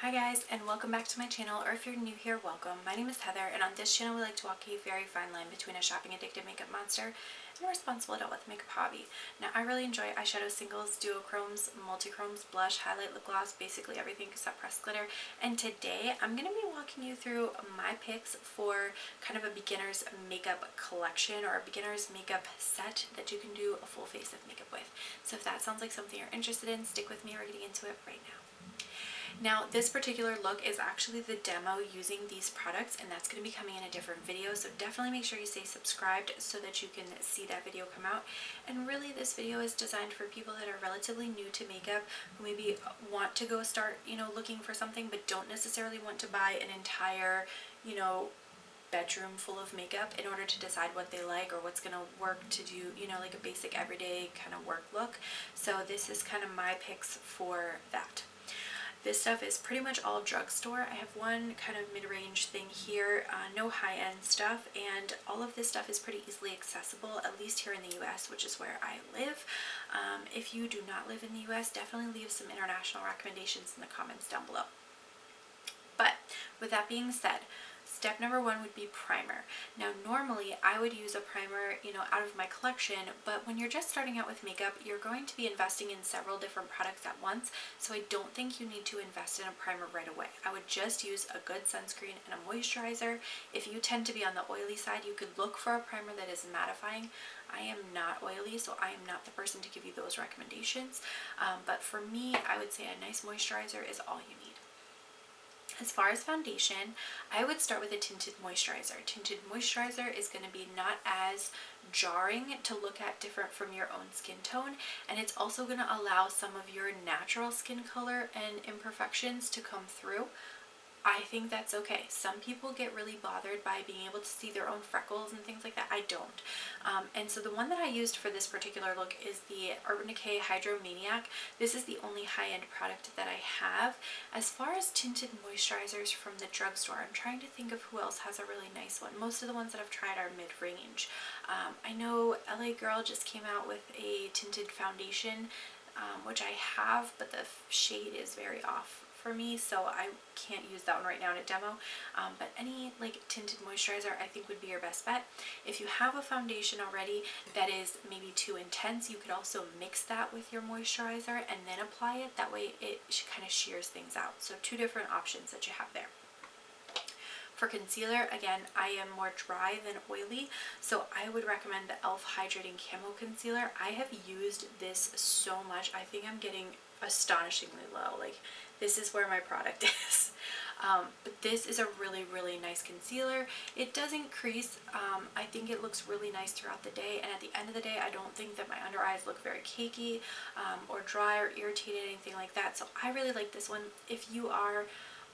Hi guys, and welcome back to my channel, or if you're new here, welcome. My name is Heather, and on this channel we like to walk a very fine line between a shopping addicted makeup monster and a responsible adult with a makeup hobby. Now, I really enjoy eyeshadow singles, duochromes, multichromes, blush, highlight, lip gloss, basically everything except pressed glitter. And today I'm going to be walking you through my picks for kind of a beginner's makeup collection or a beginner's makeup set that you can do a full face of makeup with. So if that sounds like something you're interested in, stick with me. We're getting into it right now. Now, this particular look is actually the demo using these products, and that's going to be coming in a different video, so definitely make sure you stay subscribed so that you can see that video come out. And really, this video is designed for people that are relatively new to makeup, who maybe want to go start, looking for something, but don't necessarily want to buy an entire, bedroom full of makeup in order to decide what they like or what's going to work to do, like a basic everyday kind of work look. So this is kind of my picks for that. This stuff is pretty much all drugstore. I have one kind of mid-range thing here, no high-end stuff, and all of this stuff is pretty easily accessible, at least here in the US, which is where I live. If you do not live in the US, definitely leave some international recommendations in the comments down below. But with that being said, step number one would be primer. Now, normally I would use a primer, out of my collection, but when you're just starting out with makeup, you're going to be investing in several different products at once, so I don't think you need to invest in a primer right away. I would just use a good sunscreen and a moisturizer. If you tend to be on the oily side, you could look for a primer that is mattifying. I am not oily, so I am not the person to give you those recommendations, but for me, I would say a nice moisturizer is all you need. As far as foundation, I would start with a tinted moisturizer. Tinted moisturizer is going to be not as jarring to look at, different from your own skin tone, and it's also going to allow some of your natural skin color and imperfections to come through. I think that's okay. Some people get really bothered by being able to see their own freckles and things like that. I don't. And so the one that I used for this particular look is the Urban Decay Hydro Maniac. This is the only high-end product that I have. As far as tinted moisturizers from the drugstore, I'm trying to think of who else has a really nice one. Most of the ones that I've tried are mid-range. I know LA Girl just came out with a tinted foundation, which I have, but the shade is very off for me, so I can't use that one right now in a demo, but any tinted moisturizer I think would be your best bet. If you have a foundation already that is maybe too intense, you could also mix that with your moisturizer and then apply it. That way it kind of shears things out. So two different options that you have there. For concealer, again, I am more dry than oily, so I would recommend the e.l.f. Hydrating Camo Concealer. I have used this so much. I think I'm getting astonishingly low. This is where my product is. But this is a really, really nice concealer. It doesn't crease. I think it looks really nice throughout the day, and at the end of the day, I don't think that my under eyes look very cakey or dry or irritated, anything like that. So I really like this one. If you are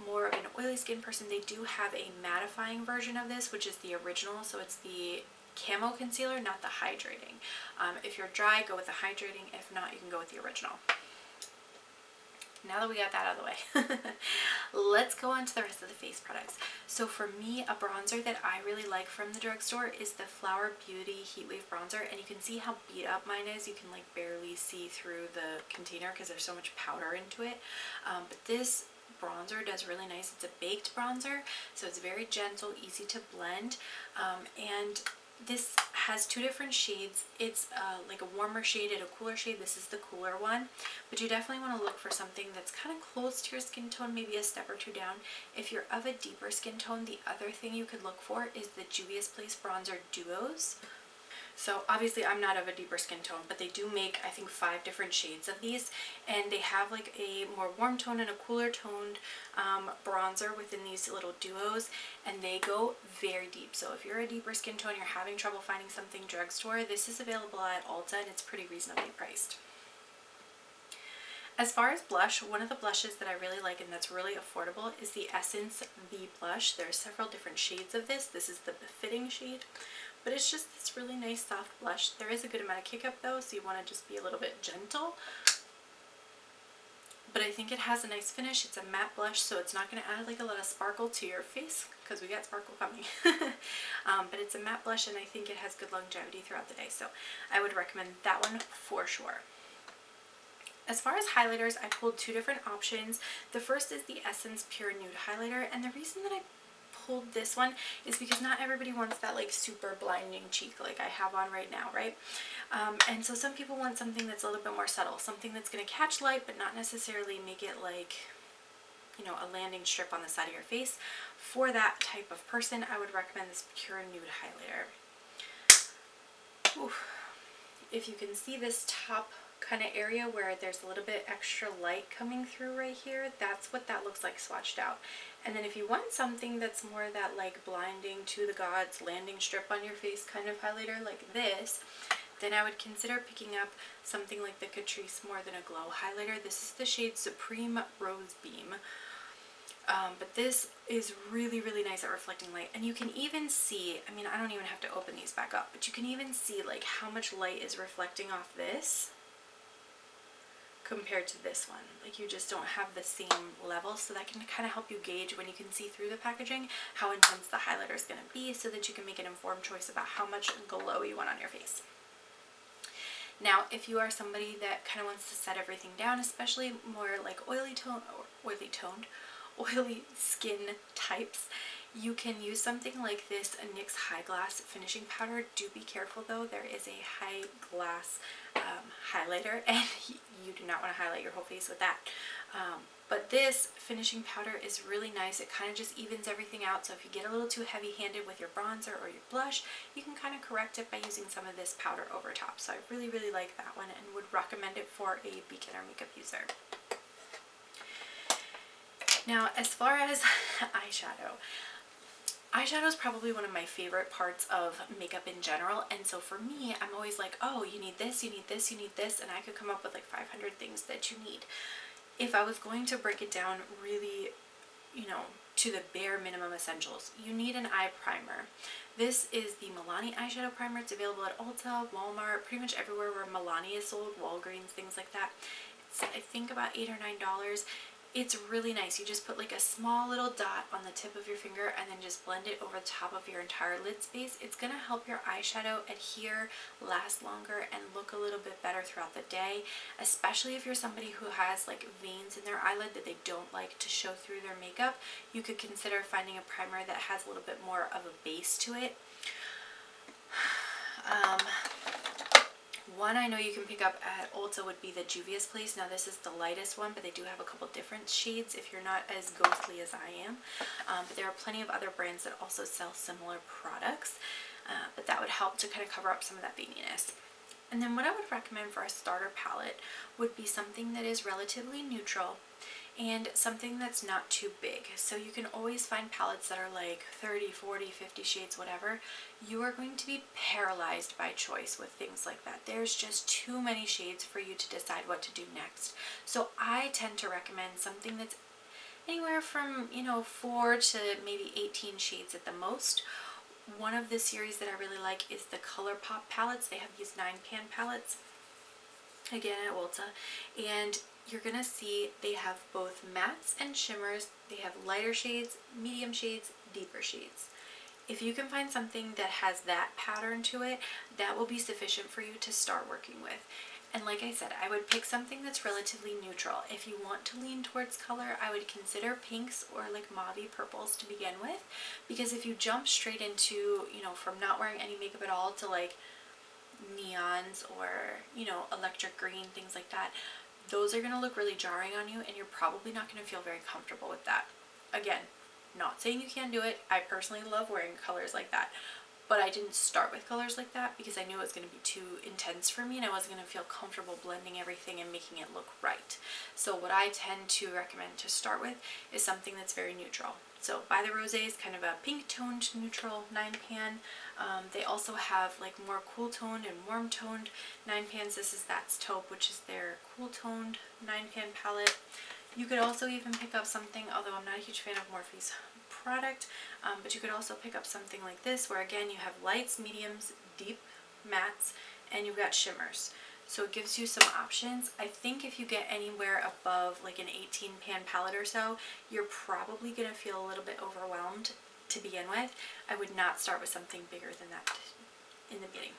more of an oily skin person, they do have a mattifying version of this, which is the original. So it's the Camo Concealer, not the hydrating. If you're dry, go with the hydrating. If not, you can go with the original. Now that we got that out of the way, let's go on to the rest of the face products. So for me, a bronzer that I really like from the drugstore is the Flower Beauty Heatwave bronzer, and you can see how beat up mine is. You can barely see through the container because there's so much powder into it, but this bronzer does really nice. It's a baked bronzer, so it's very gentle, easy to blend, and this has two different shades. It's like a warmer shade and a cooler shade. This is the cooler one, but you definitely want to look for something that's kind of close to your skin tone, maybe a step or two down. If you're of a deeper skin tone, the other thing you could look for is the Juvia's Place Bronzer Duos. So obviously I'm not of a deeper skin tone, but they do make, I think, 5 different shades of these, and they have a more warm tone and a cooler toned bronzer within these little duos, and they go very deep. So if you're a deeper skin tone, you're having trouble finding something drugstore, this is available at Ulta, and it's pretty reasonably priced. As far as blush, one of the blushes that I really like and that's really affordable is the Essence V Blush. There are several different shades of this. This is the befitting shade, but it's just this really nice soft blush. There is a good amount of kick up though, so you want to just be a little bit gentle. But I think it has a nice finish. It's a matte blush, so it's not going to add a lot of sparkle to your face because we got sparkle coming. But it's a matte blush, and I think it has good longevity throughout the day, so I would recommend that one for sure. As far as highlighters, I pulled two different options. The first is the Essence Pure Nude Highlighter, and the reason that I pulled this one is because not everybody wants that like super blinding cheek like I have on right now, right? And so some people want something that's a little bit more subtle, something that's going to catch light but not necessarily make it like, you know, a landing strip on the side of your face. For that type of person, I would recommend this Pure Nude Highlighter. Ooh. If you can see this top kind of area where there's a little bit extra light coming through right here, that's what that looks like swatched out. And then if you want something that's more that like blinding to the gods landing strip on your face kind of highlighter like this, then I would consider picking up something like the Catrice More Than a Glow highlighter. This is the shade Supreme Rose Beam. But this is really, really nice at reflecting light. And you can even see, I mean, I don't even have to open these back up, but you can even see like how much light is reflecting off this compared to this one. Like you just don't have the same level, so that can kind of help you gauge when you can see through the packaging how intense the highlighter is going to be, so that you can make an informed choice about how much glow you want on your face. Now, if you are somebody that kind of wants to set everything down, especially more like oily skin types, you can use something like this, a NYX High Glass finishing powder. Do be careful though, there is a high glass highlighter, and you do not want to highlight your whole face with that. But this finishing powder is really nice. It kind of just evens everything out, so if you get a little too heavy-handed with your bronzer or your blush, you can kind of correct it by using some of this powder over top. So I really, really like that one and would recommend it for a beginner makeup user. Now, as far as eyeshadow, eyeshadow is probably one of my favorite parts of makeup in general, and so for me, I'm always like, oh, you need this, you need this, you need this, and I could come up with like 500 things that you need. If I was going to break it down really, you know, to the bare minimum essentials, you need an eye primer. This is the Milani eyeshadow primer. It's available at Ulta, Walmart, pretty much everywhere where Milani is sold, Walgreens, things like that. It's, I think, about $8 or $9. It's really nice. You just put like a small little dot on the tip of your finger and then just blend it over the top of your entire lid space. It's going to help your eyeshadow adhere, last longer, and look a little bit better throughout the day, especially if you're somebody who has like veins in their eyelid that they don't like to show through their makeup. You could consider finding a primer that has a little bit more of a base to it. One I know you can pick up at Ulta would be the Juvia's Place. Now this is the lightest one, but they do have a couple different shades if you're not as ghostly as I am. But there are plenty of other brands that also sell similar products, but that would help to kind of cover up some of that veininess. And then what I would recommend for a starter palette would be something that is relatively neutral and something that's not too big. So you can always find palettes that are like 30, 40, 50 shades, whatever. You are going to be paralyzed by choice with things like that. There's just too many shades for you to decide what to do next. So I tend to recommend something that's anywhere from, you know, 4 to maybe 18 shades at the most. One of the series that I really like is the ColourPop palettes. They have these 9-pan palettes, again at Ulta, and you're gonna see they have both mattes and shimmers. They have lighter shades, medium shades, deeper shades. If you can find something that has that pattern to it, that will be sufficient for you to start working with. And like I said, I would pick something that's relatively neutral. If you want to lean towards color, I would consider pinks or like mauve purples to begin with, because if you jump straight into, you know, from not wearing any makeup at all to like neons or, you know, electric green, things like that, those are going to look really jarring on you, and you're probably not going to feel very comfortable with that. Again, not saying you can't do it. I personally love wearing colors like that, but I didn't start with colors like that because I knew it was going to be too intense for me and I wasn't going to feel comfortable blending everything and making it look right. So what I tend to recommend to start with is something that's very neutral. So By the Rose is kind of a pink toned neutral 9-pan. They also have like more cool toned and warm toned 9-pans. This is That's Taupe, which is their cool toned 9-pan palette. You could also even pick up something, although I'm not a huge fan of Morphe's product, but you could also pick up something like this, where again you have lights, mediums, deep, mattes, and you've got shimmers. So it gives you some options. I think if you get anywhere above like an 18-pan palette or so, you're probably going to feel a little bit overwhelmed to begin with. I would not start with something bigger than that in the beginning.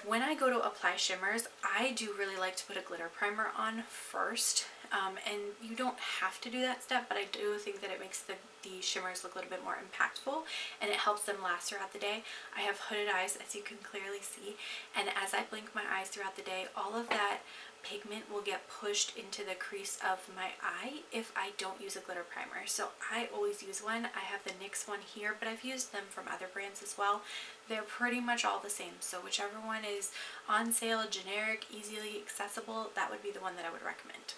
When I go to apply shimmers, I do really like to put a glitter primer on first. And you don't have to do that step, but I do think that it makes the shimmers look a little bit more impactful, and it helps them last throughout the day. I have hooded eyes, as you can clearly see, and as I blink my eyes throughout the day, all of that pigment will get pushed into the crease of my eye if I don't use a glitter primer. So I always use one. I have the NYX one here, but I've used them from other brands as well. They're pretty much all the same, so whichever one is on sale, generic, easily accessible, that would be the one that I would recommend.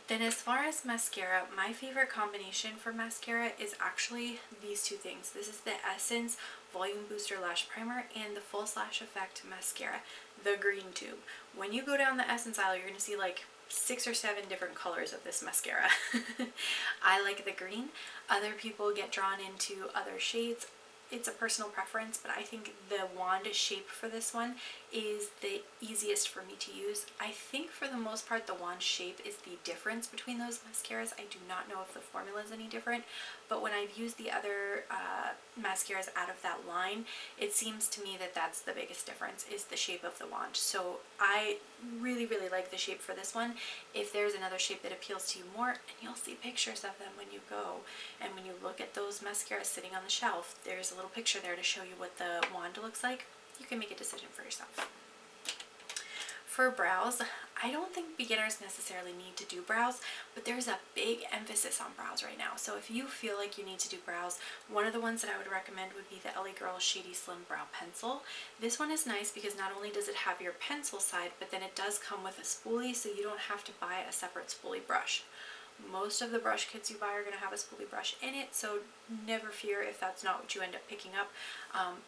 Then as far as mascara, my favorite combination for mascara is actually these two things. This is the Essence Volume Booster Lash Primer and the Full Slash Effect Mascara, the green tube. When you go down the Essence aisle, you're going to see like 6 or 7 different colors of this mascara. I like the green. Other people get drawn into other shades. It's a personal preference, but I think the wand shape for this one is the easiest for me to use. I think for the most part the wand shape is the difference between those mascaras. I do not know if the formula is any different, but when I've used the other mascaras out of that line, it seems to me that that's the biggest difference, is the shape of the wand. So I really like the shape for this one. If there's another shape that appeals to you more, and you'll see pictures of them when you go, and when you look at those mascaras sitting on the shelf, there's a little picture there to show you what the wand looks like. You can make a decision for yourself. For brows, I don't think beginners necessarily need to do brows, but there's a big emphasis on brows right now. So if you feel like you need to do brows, one of the ones that I would recommend would be the LA Girl Shady Slim Brow Pencil. This one is nice because not only does it have your pencil side, but then it does come with a spoolie, so you don't have to buy a separate spoolie brush. Most of the brush kits you buy are going to have a spoolie brush in it, so never fear if that's not what you end up picking up.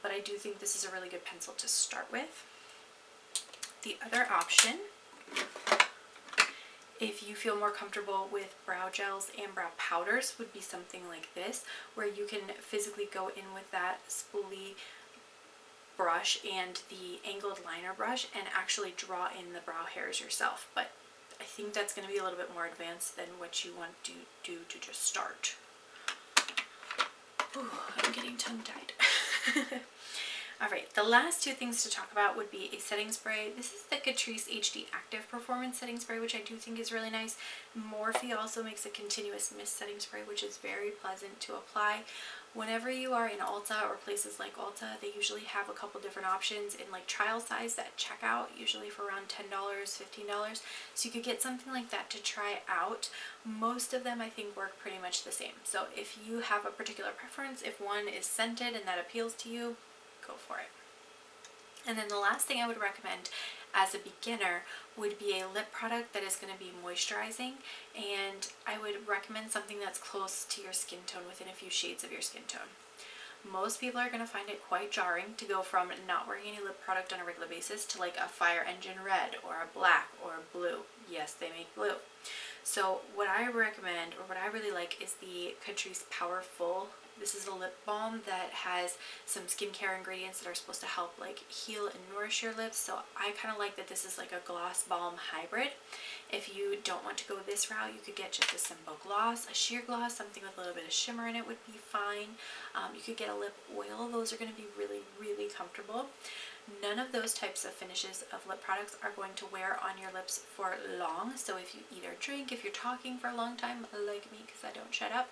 But I do think this is a really good pencil to start with. The other option, if you feel more comfortable with brow gels and brow powders, would be something like this, where you can physically go in with that spoolie brush and the angled liner brush and actually draw in the brow hairs yourself. But I think that's going to be a little bit more advanced than what you want to do to just start. Ooh, I'm getting tongue-tied. Alright, the last two things to talk about would be a setting spray. This is the Catrice HD Active Performance Setting Spray, which I do think is really nice. Morphe also makes a continuous mist setting spray, which is very pleasant to apply. Whenever you are in Ulta or places like Ulta, they usually have a couple different options in like trial size at checkout, usually for around $10, $15. So you could get something like that to try out. Most of them I think work pretty much the same. So if you have a particular preference, if one is scented and that appeals to you, go for it. And then the last thing I would recommend as a beginner would be a lip product that is going to be moisturizing, and I would recommend something that's close to your skin tone, within a few shades of your skin tone. Most people are going to find it quite jarring to go from not wearing any lip product on a regular basis to like a fire engine red or a black or a blue. Yes, they make blue. So what I recommend, or what I really like, is the Catrice Powerful. This is a lip balm that has some skincare ingredients that are supposed to help like heal and nourish your lips. So I kind of like that this is like a gloss balm hybrid. If you don't want to go this route, you could get just a simple gloss, a sheer gloss, something with a little bit of shimmer in it would be fine. You could get a lip oil. Those are going to be really comfortable. None of those types of finishes of lip products are going to wear on your lips for long. So if you eat or drink, if you're talking for a long time, like me because I don't shut up,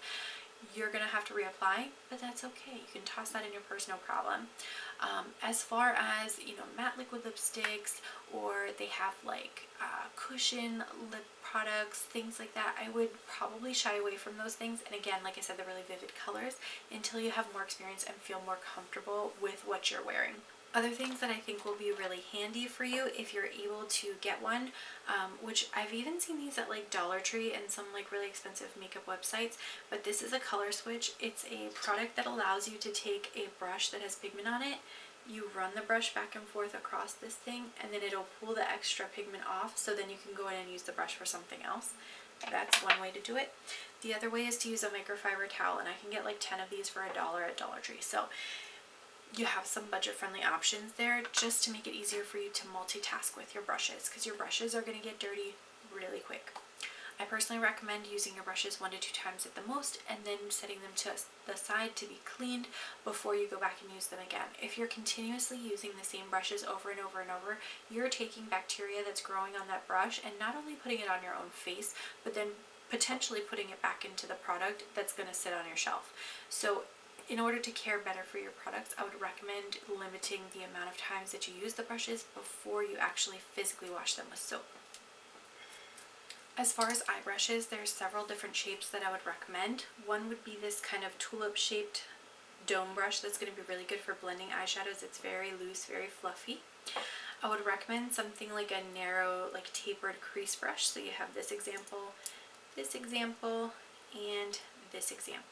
you're going to have to reapply, but that's okay. You can toss that in your purse, no problem. As far as, you know, matte liquid lipsticks, or they have like cushion lip products, things like that, I would probably shy away from those things. And again, like I said, the really vivid colors, until you have more experience and feel more comfortable with what you're wearing. Other things that I think will be really handy for you if you're able to get one, which I've even seen these at like Dollar Tree and some like really expensive makeup websites, but this is a color switch. It's a product that allows you to take a brush that has pigment on it, you run the brush back and forth across this thing, and then it'll pull the extra pigment off, so then you can go in and use the brush for something else. That's one way to do it. The other way is to use a microfiber towel, and I can get like 10 of these for $1 at Dollar Tree. So you have some budget-friendly options there, just to make it easier for you to multitask with your brushes, because your brushes are going to get dirty really quick. I personally recommend using your brushes 1 to 2 times at the most, and then setting them to the side to be cleaned before you go back and use them again. If you're continuously using the same brushes over and over and over, you're taking bacteria that's growing on that brush and not only putting it on your own face, but then potentially putting it back into the product that's going to sit on your shelf. So in order to care better for your products, I would recommend limiting the amount of times that you use the brushes before you actually physically wash them with soap. As far as eye brushes, there's several different shapes that I would recommend. One would be this kind of tulip shaped dome brush that's going to be really good for blending eyeshadows. It's very loose, very fluffy. I would recommend something like a narrow, like tapered crease brush. So you have this example, and this example.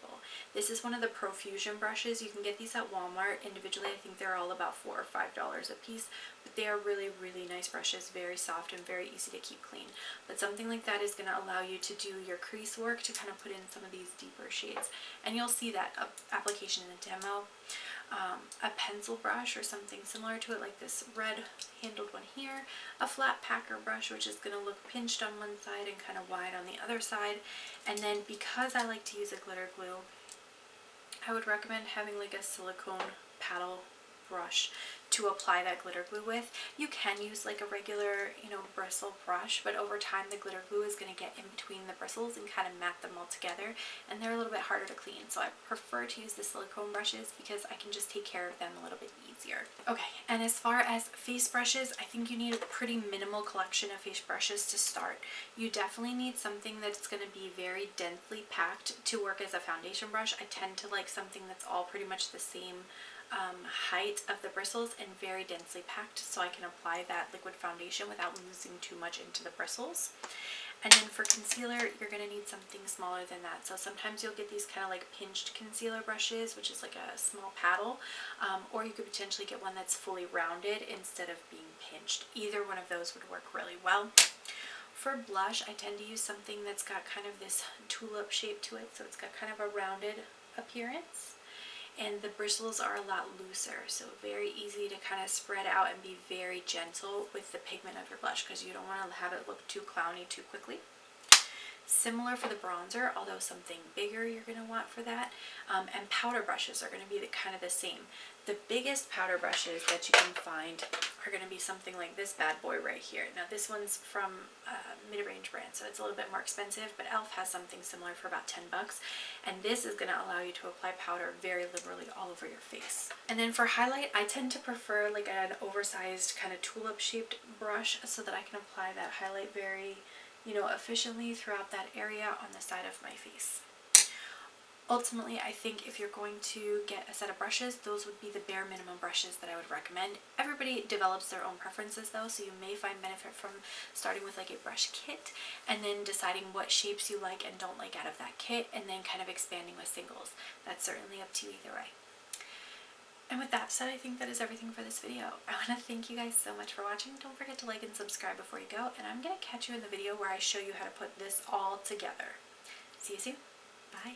This is one of the Profusion brushes. You can get these at Walmart individually. I think they're all about $4 or $5 a piece, but they are really, really nice brushes, very soft and very easy to keep clean. But something like that is going to allow you to do your crease work to kind of put in some of these deeper shades, and you'll see that application in the demo. A pencil brush or something similar to it, like this red handled one here, a flat packer brush, which is going to look pinched on one side and kind of wide on the other side. And then because I like to use a glitter glue, I would recommend having like a silicone paddle brush to apply that glitter glue with. You can use like a regular, bristle brush, but over time the glitter glue is going to get in between the bristles and kind of mat them all together, and they're a little bit harder to clean. So I prefer to use the silicone brushes because I can just take care of them a little bit easier. Okay, and as far as face brushes, I think you need a pretty minimal collection of face brushes to start. You definitely need something that's going to be very densely packed to work as a foundation brush. I tend to like something that's all pretty much the same height of the bristles and very densely packed, so I can apply that liquid foundation without losing too much into the bristles. And then for concealer, you're going to need something smaller than that. So sometimes you'll get these kind of like pinched concealer brushes, which is like a small paddle, or you could potentially get one that's fully rounded instead of being pinched. Either one of those would work really well. For blush, I tend to use something that's got kind of this tulip shape to it, so it's got kind of a rounded appearance. And the bristles are a lot looser, so very easy to kind of spread out and be very gentle with the pigment of your blush because you don't want to have it look too clowny too quickly. Similar for the bronzer, although something bigger you're going to want for that. And powder brushes are going to be kind of the same. The biggest powder brushes that you can find are going to be something like this bad boy right here. Now this one's from a mid-range brand, so it's a little bit more expensive, but e.l.f. has something similar for about 10 bucks. And this is going to allow you to apply powder very liberally all over your face. And then for highlight, I tend to prefer like an oversized kind of tulip shaped brush so that I can apply that highlight very efficiently throughout that area on the side of my face. Ultimately, I think if you're going to get a set of brushes, those would be the bare minimum brushes that I would recommend. Everybody develops their own preferences though, so you may find benefit from starting with like a brush kit and then deciding what shapes you like and don't like out of that kit, and then kind of expanding with singles. That's certainly up to you either way. And with that said, I think that is everything for this video. I want to thank you guys so much for watching. Don't forget to like and subscribe before you go, and I'm going to catch you in the video where I show you how to put this all together. See you soon. Bye.